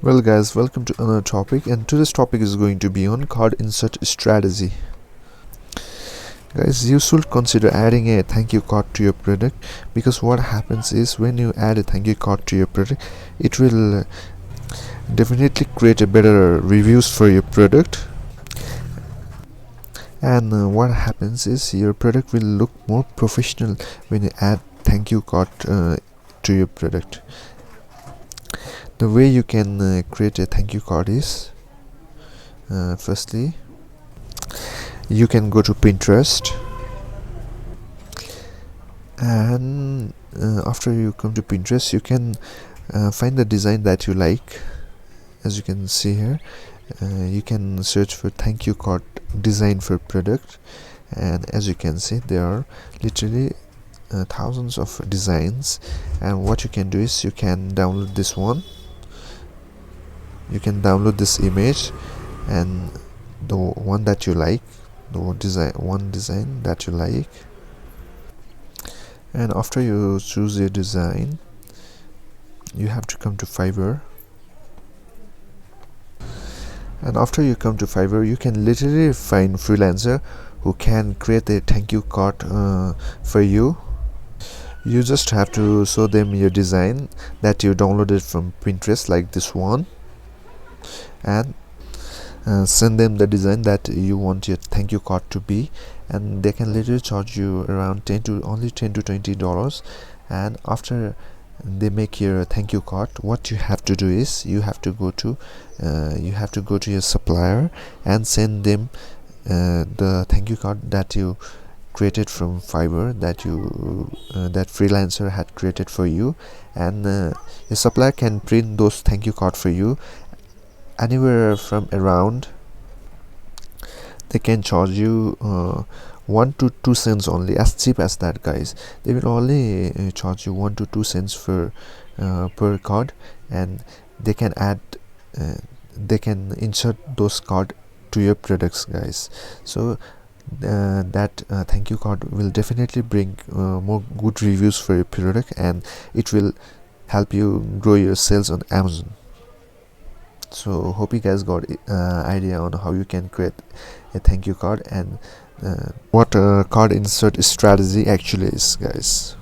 Well guys, welcome to another topic, and today's topic is going to be on card insert strategy. Guys, you should consider adding a thank you card to your product, because what happens is when you add a thank you card to your product, it will definitely create a better reviews for your product. And what happens is your product will look more professional when you add thank you card to your product. The way you can create a thank you card is, firstly, you can go to Pinterest, and after you come to Pinterest, you can find the design that you like. As you can see here, you can search for thank you card design for product, and as you can see, there are literally thousands of designs. And what you can do is you can download this one. You can download this image and the one that you like, one design that you like. And after you choose your design, you have to come to Fiverr. And after you come to Fiverr, you can literally find freelancer who can create a thank you card for you. You just have to show them your design that you downloaded from Pinterest, like this one, and send them the design that you want your thank you card to be, and they can literally charge you around $10 to $20. And after they make your thank you card, what you have to do is you have to go to your supplier and send them the thank you card that you created from Fiverr, that freelancer had created for you. And your supplier can print those thank you card for you anywhere from around, they can charge you 1 to 2 cents only, as cheap as that, guys. They will only charge you 1 to 2 cents for per card, and they can insert those card to your products, guys. So that thank you card will definitely bring more good reviews for your product, and it will help you grow your sales on Amazon. So hope you guys got idea on how you can create a thank you card and what card insert strategy actually is, guys.